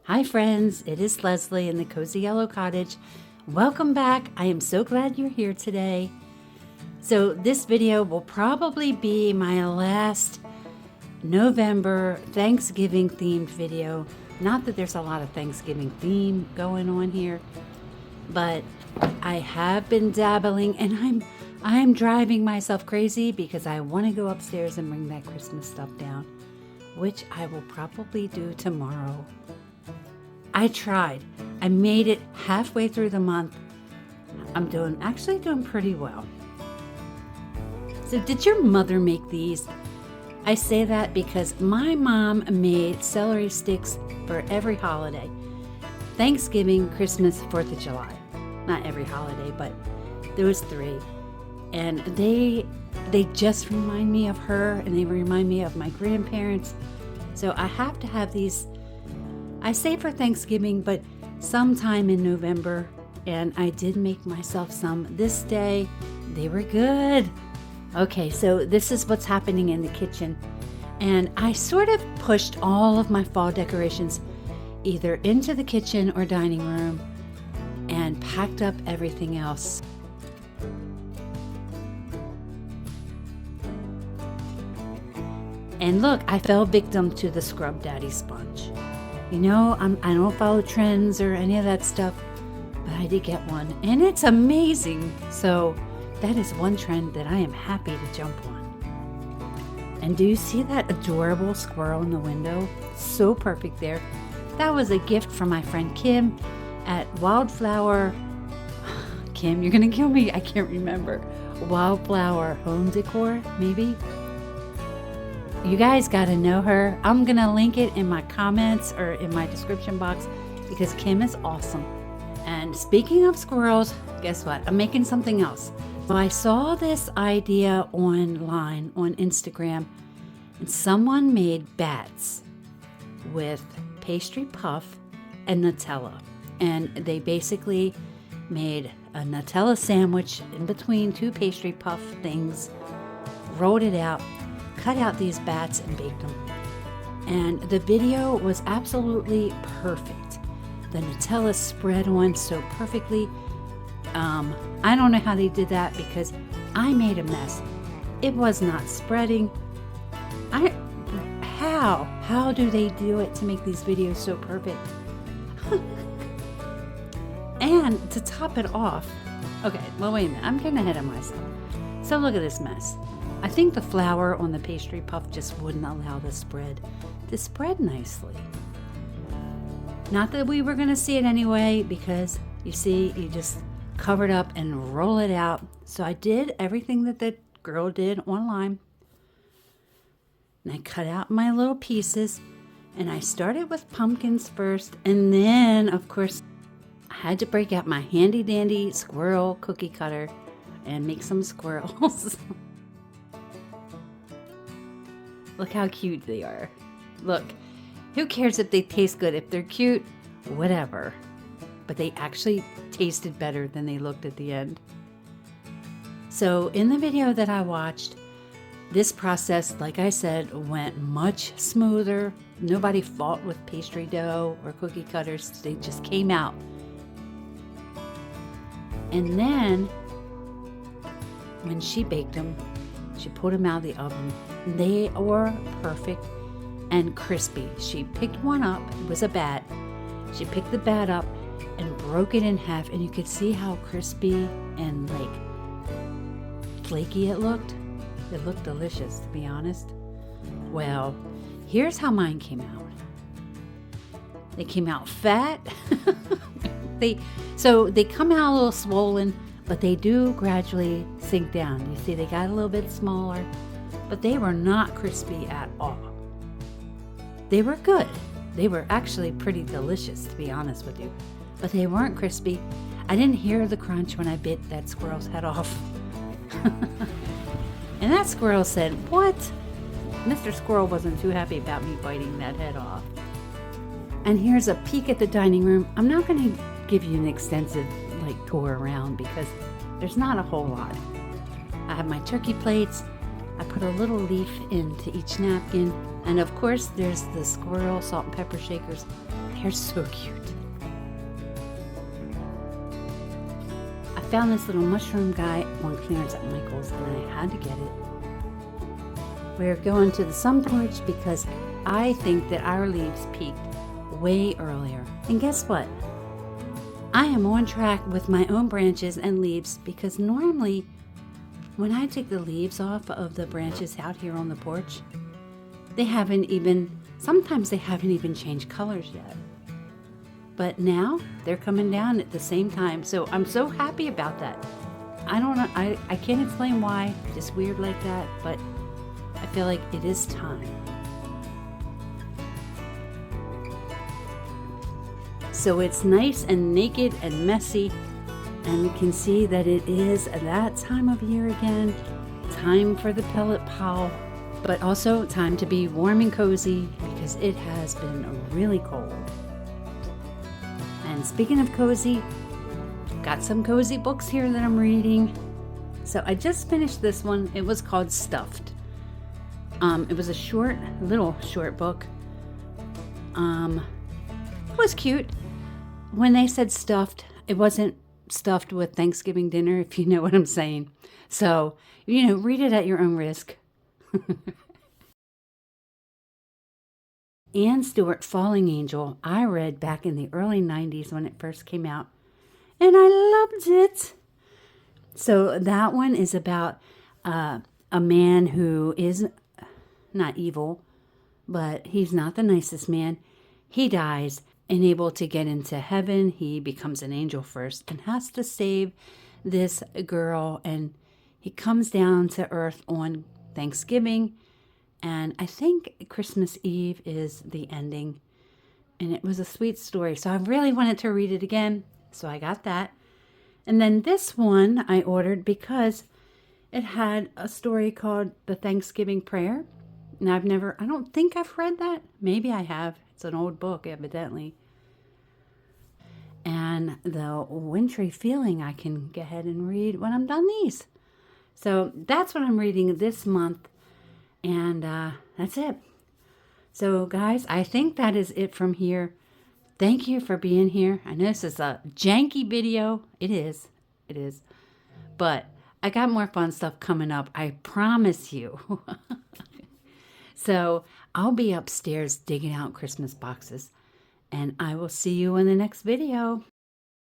Hi friends, it is Leslie in the Cozy Yellow Cottage. Welcome back. I am so glad you're here today. So this video will probably be my last November Thanksgiving themed video. Not that there's a lot of Thanksgiving theme going on here, but I have been dabbling and I'm driving myself crazy because I want to go upstairs and bring that Christmas stuff down, which I will probably do tomorrow. I tried. I made it halfway through the month. I'm actually doing pretty well. So did your mother make these? I say that because my mom made celery sticks for every holiday. Thanksgiving, Christmas, 4th of July. Not every holiday, but there was 3. And they just remind me of her, and they remind me of my grandparents. So I have to have these, I say for Thanksgiving, but sometime in November. And I did make myself some this day. They were good. Okay, so this is what's happening in the kitchen. And I sort of pushed all of my fall decorations either into the kitchen or dining room and packed up everything else. And look, I fell victim to the Scrub Daddy sponge. You know, I don't follow trends or any of that stuff, but I did get one, and it's amazing. So that is one trend that I am happy to jump on. And do you see that adorable squirrel in the window? So perfect there. That was a gift from my friend Kim at Wildflower. Kim, you're gonna kill me. I can't remember. Wildflower Home Decor, maybe? You guys got to know her. I'm going to link it in my comments or in my description box because Kim is awesome. And speaking of squirrels, guess what? I'm making something else. So I saw this idea online on Instagram, and someone made bats with pastry puff and Nutella. And they basically made a Nutella sandwich in between 2 pastry puff things, rolled it out, cut out these bats and baked them. And the video was absolutely perfect. The Nutella spread on so perfectly. I don't know how they did that because I made a mess. It was not spreading. How do they do it to make these videos so perfect? And to top it off, okay, well, wait a minute, I'm getting ahead of myself. So look at this mess. I think the flour on the pastry puff just wouldn't allow the spread to spread nicely. Not that we were going to see it anyway, because you see, you just cover it up and roll it out. So I did everything that the girl did online. And I cut out my little pieces, and I started with pumpkins first, and then, of course, I had to break out my handy dandy squirrel cookie cutter and make some squirrels. Look how cute they are. Look, who cares if they taste good? If they're cute, whatever. But they actually tasted better than they looked at the end. So in the video that I watched, this process, like I said, went much smoother. Nobody fought with pastry dough or cookie cutters. They just came out. And then when she baked them, she pulled them out of the oven. They were perfect and crispy. She picked one up. It was a bat. She picked the bat up and broke it in half, and you could see how crispy and like flaky it looked. It looked delicious, to be honest. Well, here's how mine came out. They came out fat. They come out a little swollen, but they do gradually sink down. You see, they got a little bit smaller, but they were not crispy at all. They were good. They were actually pretty delicious, to be honest with you, but they weren't crispy. I didn't hear the crunch when I bit that squirrel's head off. And that squirrel said, "What?" Mr. Squirrel wasn't too happy about me biting that head off. And here's a peek at the dining room. I'm not going to give you an extensive tour around because there's not a whole lot. I have my turkey plates. I put a little leaf into each napkin, and of course there's the squirrel salt and pepper shakers. They're so cute. I found this little mushroom guy on clearance at Michael's and I had to get it. We're going to the sun porch because I think that our leaves peaked way earlier. And guess what? I am on track with my own branches and leaves because normally when I take the leaves off of the branches out here on the porch, sometimes they haven't even changed colors yet. But now they're coming down at the same time. So I'm so happy about that. I don't know, I can't explain why, just weird like that, but I feel like it is time. So it's nice and naked and messy, and we can see that it is that time of year again. Time for the pellet pile, but also time to be warm and cozy because it has been really cold. And speaking of cozy, got some cozy books here that I'm reading. So I just finished this one. It was called Stuffed. It was a little short book. It was cute. When they said stuffed, it wasn't stuffed with Thanksgiving dinner, if you know what I'm saying. So, read it at your own risk. Anne Stewart, Falling Angel, I read back in the early 90s when it first came out, and I loved it. So that one is about a man who is not evil, but he's not the nicest man. He dies, and able to get into heaven. He becomes an angel first and has to save this girl, and he comes down to earth on Thanksgiving, and I think Christmas Eve is the ending, and it was a sweet story. So I really wanted to read it again, so I got that. And then this one I ordered because it had a story called The Thanksgiving Prayer, and I don't think I've read that. Maybe I have. It's an old book, evidently. And the wintry feeling I can go ahead and read when I'm done these. So that's what I'm reading this month. And that's it. So guys, I think that is it from here. Thank you for being here. I know this is a janky video. It is. But I got more fun stuff coming up. I promise you. So I'll be upstairs digging out Christmas boxes. And I will see you in the next video.